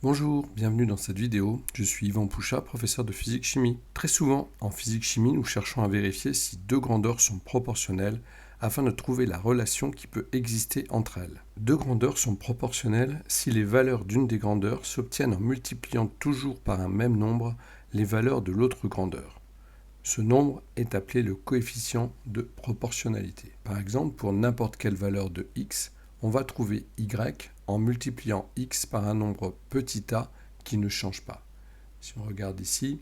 Bonjour, bienvenue dans cette vidéo. Je suis Yvan Pouchat, professeur de physique-chimie. Très souvent, en physique-chimie, nous cherchons à vérifier si deux grandeurs sont proportionnelles afin de trouver la relation qui peut exister entre elles. Deux grandeurs sont proportionnelles si les valeurs d'une des grandeurs s'obtiennent en multipliant toujours par un même nombre les valeurs de l'autre grandeur. Ce nombre est appelé le coefficient de proportionnalité. Par exemple, pour n'importe quelle valeur de x, on va trouver y en multipliant x par un nombre petit a qui ne change pas. Si on regarde ici,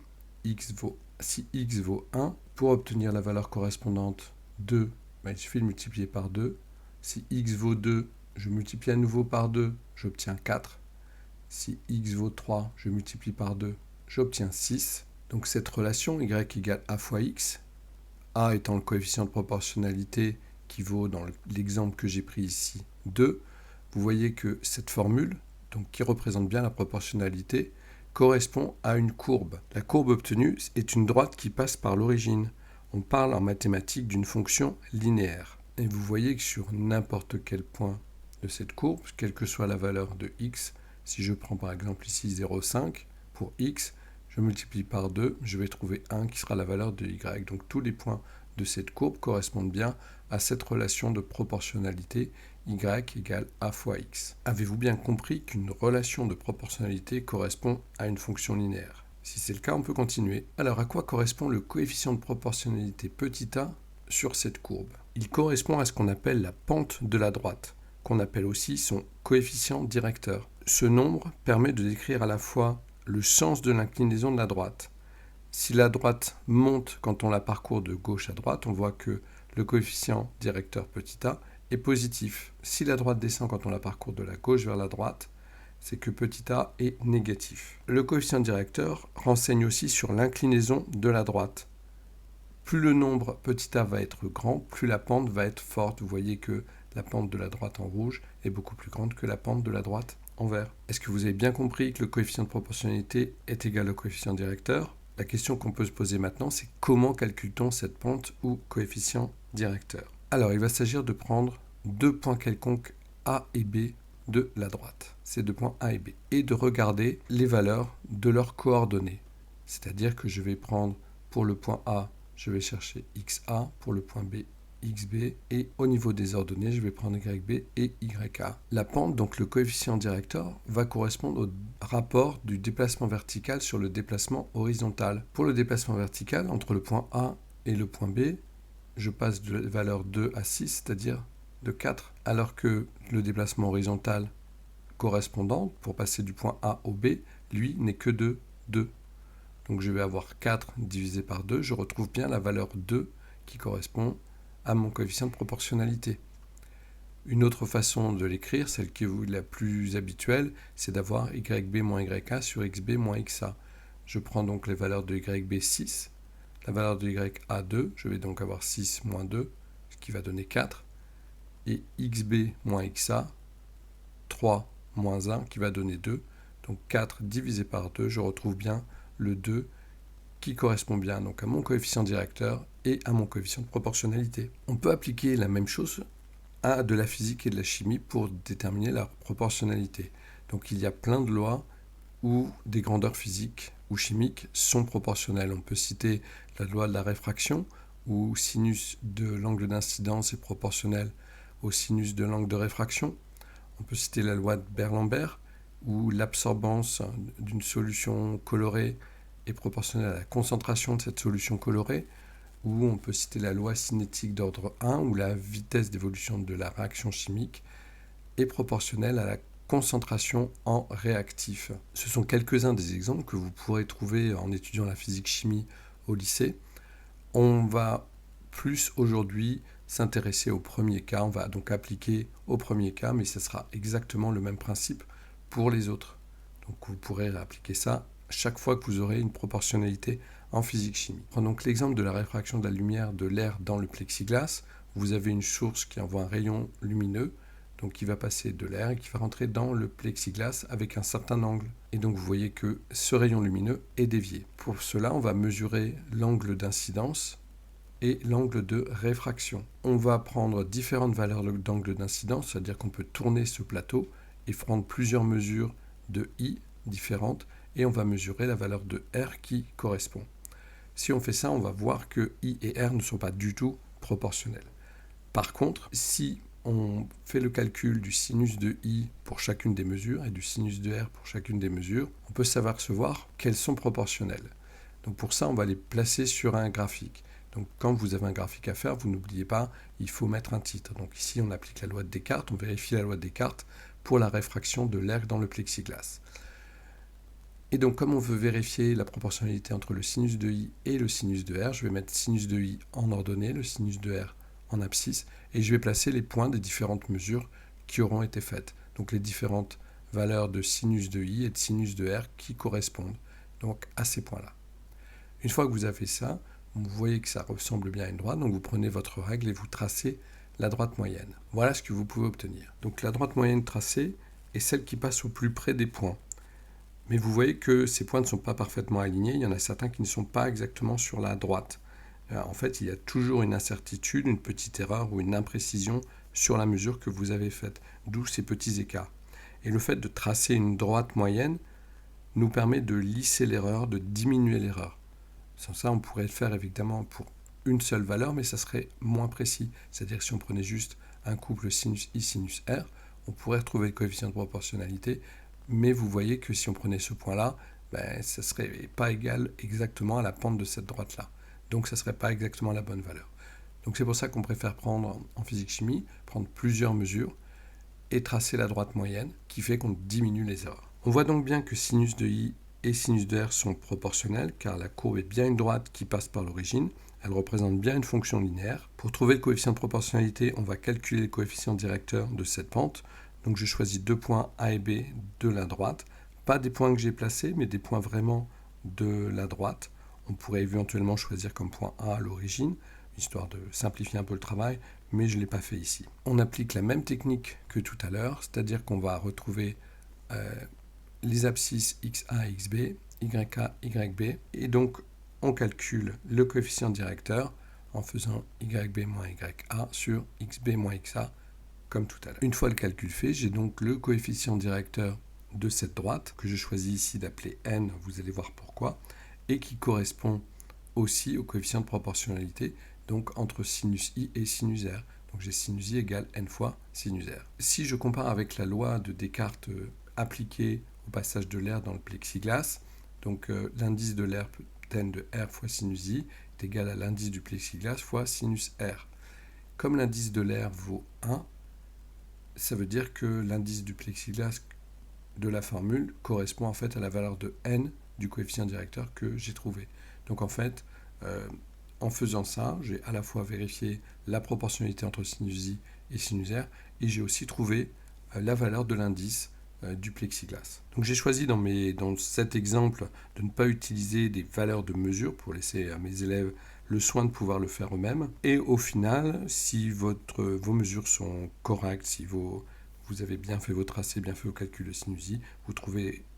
si x vaut 1, pour obtenir la valeur correspondante 2, il suffit de multiplier par 2. Si x vaut 2, je multiplie à nouveau par 2, j'obtiens 4. Si x vaut 3, je multiplie par 2, j'obtiens 6. Donc cette relation y égale a fois x, a étant le coefficient de proportionnalité qui vaut dans l'exemple que j'ai pris ici 2, vous voyez que cette formule, donc qui représente bien la proportionnalité, correspond à une courbe. La courbe obtenue est une droite qui passe par l'origine. On parle en mathématiques d'une fonction linéaire. Et vous voyez que sur n'importe quel point de cette courbe, quelle que soit la valeur de x, si je prends par exemple ici 0,5 pour x, je multiplie par 2, je vais trouver 1 qui sera la valeur de y. Donc tous les points de cette courbe correspondent bien à cette relation de proportionnalité y égale a fois x. Avez-vous bien compris qu'une relation de proportionnalité correspond à une fonction linéaire? Si c'est le cas, on peut continuer. Alors à quoi correspond le coefficient de proportionnalité petit a sur cette courbe? Il correspond à ce qu'on appelle la pente de la droite, qu'on appelle aussi son coefficient directeur. Ce nombre permet de décrire à la fois le sens de l'inclinaison de la droite. Si la droite monte quand on la parcourt de gauche à droite, on voit que le coefficient directeur petit a est positif. Si la droite descend quand on la parcourt de la gauche vers la droite, c'est que petit a est négatif. Le coefficient directeur renseigne aussi sur l'inclinaison de la droite. Plus le nombre petit a va être grand, plus la pente va être forte. Vous voyez que la pente de la droite en rouge est beaucoup plus grande que la pente de la droite en vert. Est-ce que vous avez bien compris que le coefficient de proportionnalité est égal au coefficient directeur? La question qu'on peut se poser maintenant, c'est comment calcule-t-on cette pente ou coefficient directeur? Alors, il va s'agir de prendre deux points quelconques A et B de la droite, ces deux points A et B, et de regarder les valeurs de leurs coordonnées. C'est-à-dire que je vais prendre pour le point A, je vais chercher XA, pour le point B, XB, et au niveau des ordonnées, je vais prendre YB et YA. La pente, donc le coefficient directeur, va correspondre au rapport du déplacement vertical sur le déplacement horizontal. Pour le déplacement vertical, entre le point A et le point B, je passe de la valeur 2 à 6, c'est-à-dire de 4, alors que le déplacement horizontal correspondant, pour passer du point A au B, lui n'est que de 2. Donc je vais avoir 4 divisé par 2, je retrouve bien la valeur 2 qui correspond à mon coefficient de proportionnalité. Une autre façon de l'écrire, celle qui est la plus habituelle, c'est d'avoir YB moins YA sur XB moins XA. Je prends donc les valeurs de YB 6, la valeur de YA 2, je vais donc avoir 6 moins 2, ce qui va donner 4, et XB moins XA 3 moins 1 qui va donner 2. Donc 4 divisé par 2, je retrouve bien le 2 qui correspond bien donc à mon coefficient directeur et à mon coefficient de proportionnalité. On peut appliquer la même chose à de la physique et de la chimie pour déterminer la proportionnalité. Donc il y a plein de lois où des grandeurs physiques ou chimiques sont proportionnelles. On peut citer la loi de la réfraction, où sinus de l'angle d'incidence est proportionnel au sinus de l'angle de réfraction. On peut citer la loi de Beer-Lambert, où l'absorbance d'une solution colorée est proportionnelle à la concentration de cette solution colorée, ou on peut citer la loi cinétique d'ordre 1, où la vitesse d'évolution de la réaction chimique est proportionnelle à la concentration en réactif. Ce sont quelques-uns des exemples que vous pourrez trouver en étudiant la physique-chimie au lycée. On va plus aujourd'hui s'intéresser au premier cas, on va donc appliquer au premier cas, mais ce sera exactement le même principe pour les autres. Donc vous pourrez appliquer ça chaque fois que vous aurez une proportionnalité en physique-chimie. Prenons donc l'exemple de la réfraction de la lumière de l'air dans le plexiglas. Vous avez une source qui envoie un rayon lumineux, donc qui va passer de l'air et qui va rentrer dans le plexiglas avec un certain angle. Et donc vous voyez que ce rayon lumineux est dévié. Pour cela, on va mesurer l'angle d'incidence et l'angle de réfraction. On va prendre différentes valeurs d'angle d'incidence, c'est-à-dire qu'on peut tourner ce plateau et prendre plusieurs mesures de I, différentes et on va mesurer la valeur de R qui correspond. Si on fait ça, on va voir que I et R ne sont pas du tout proportionnels. Par contre, si on fait le calcul du sinus de I pour chacune des mesures et du sinus de R pour chacune des mesures, on peut s'apercevoir qu'elles sont proportionnelles. Donc pour ça, on va les placer sur un graphique. Donc quand vous avez un graphique à faire, vous n'oubliez pas, il faut mettre un titre. Donc ici, on applique la loi de Descartes, on vérifie la loi de Descartes pour la réfraction de l'air dans le plexiglas. Et donc comme on veut vérifier la proportionnalité entre le sinus de I et le sinus de R, je vais mettre sinus de I en ordonnée, le sinus de R en abscisse, et je vais placer les points des différentes mesures qui auront été faites. Donc les différentes valeurs de sinus de I et de sinus de R qui correspondent donc à ces points-là. Une fois que vous avez ça, vous voyez que ça ressemble bien à une droite, donc vous prenez votre règle et vous tracez la droite moyenne. Voilà ce que vous pouvez obtenir. Donc la droite moyenne tracée est celle qui passe au plus près des points. Mais vous voyez que ces points ne sont pas parfaitement alignés, il y en a certains qui ne sont pas exactement sur la droite. En fait, il y a toujours une incertitude, une petite erreur ou une imprécision sur la mesure que vous avez faite, d'où ces petits écarts. Et le fait de tracer une droite moyenne nous permet de lisser l'erreur, de diminuer l'erreur. Sans ça, on pourrait le faire évidemment pour une seule valeur, mais ça serait moins précis. C'est-à-dire que si on prenait juste un couple sinus I, sinus R, on pourrait retrouver le coefficient de proportionnalité, mais vous voyez que si on prenait ce point-là, ça ne serait pas égal exactement à la pente de cette droite-là. Donc ça ne serait pas exactement la bonne valeur. Donc c'est pour ça qu'on préfère prendre, en physique-chimie, prendre plusieurs mesures et tracer la droite moyenne, qui fait qu'on diminue les erreurs. On voit donc bien que sinus de I et sinus de R sont proportionnels, car la courbe est bien une droite qui passe par l'origine. Elle représente bien une fonction linéaire. Pour trouver le coefficient de proportionnalité, on va calculer le coefficient directeur de cette pente. Donc je choisis deux points A et B de la droite. Pas des points que j'ai placés, mais des points vraiment de la droite. On pourrait éventuellement choisir comme point A à l'origine, histoire de simplifier un peu le travail, mais je ne l'ai pas fait ici. On applique la même technique que tout à l'heure, c'est-à-dire qu'on va retrouver les abscisses XA et XB, YA, YB, et donc on calcule le coefficient directeur en faisant YB moins YA sur XB moins XA, comme tout à l'heure. Une fois le calcul fait, j'ai donc le coefficient directeur de cette droite, que je choisis ici d'appeler N, vous allez voir pourquoi, et qui correspond aussi au coefficient de proportionnalité, donc entre sinus I et sinus R. Donc j'ai sinus I égale N fois sinus R. Si je compare avec la loi de Descartes appliquée au passage de l'air dans le plexiglas, donc l'indice de l'air N de R fois sinus I est égal à l'indice du plexiglas fois sinus R. Comme l'indice de l'air vaut 1, ça veut dire que l'indice du plexiglas de la formule correspond en fait à la valeur de N du coefficient directeur que j'ai trouvé. Donc en fait, en faisant ça, j'ai à la fois vérifié la proportionnalité entre sinus I et sinus R, et j'ai aussi trouvé la valeur de l'indice du plexiglas. Donc j'ai choisi dans cet exemple de ne pas utiliser des valeurs de mesure pour laisser à mes élèves le soin de pouvoir le faire eux-mêmes. Et au final, si vos mesures sont correctes, si vous avez bien fait vos tracés, bien fait vos calculs de sinus I,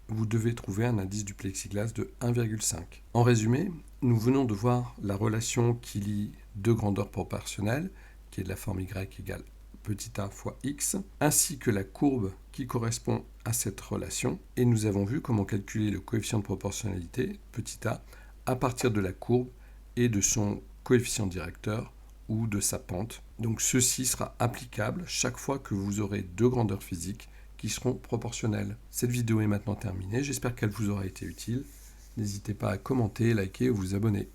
vous devez trouver un indice du plexiglas de 1,5. En résumé, nous venons de voir la relation qui lie deux grandeurs proportionnelles, qui est de la forme Y égale petit a fois x, ainsi que la courbe qui correspond à cette relation. Et nous avons vu comment calculer le coefficient de proportionnalité, petit a, à partir de la courbe et de son coefficient directeur ou de sa pente. Donc ceci sera applicable chaque fois que vous aurez deux grandeurs physiques qui seront proportionnelles. Cette vidéo est maintenant terminée, j'espère qu'elle vous aura été utile. N'hésitez pas à commenter, liker ou vous abonner.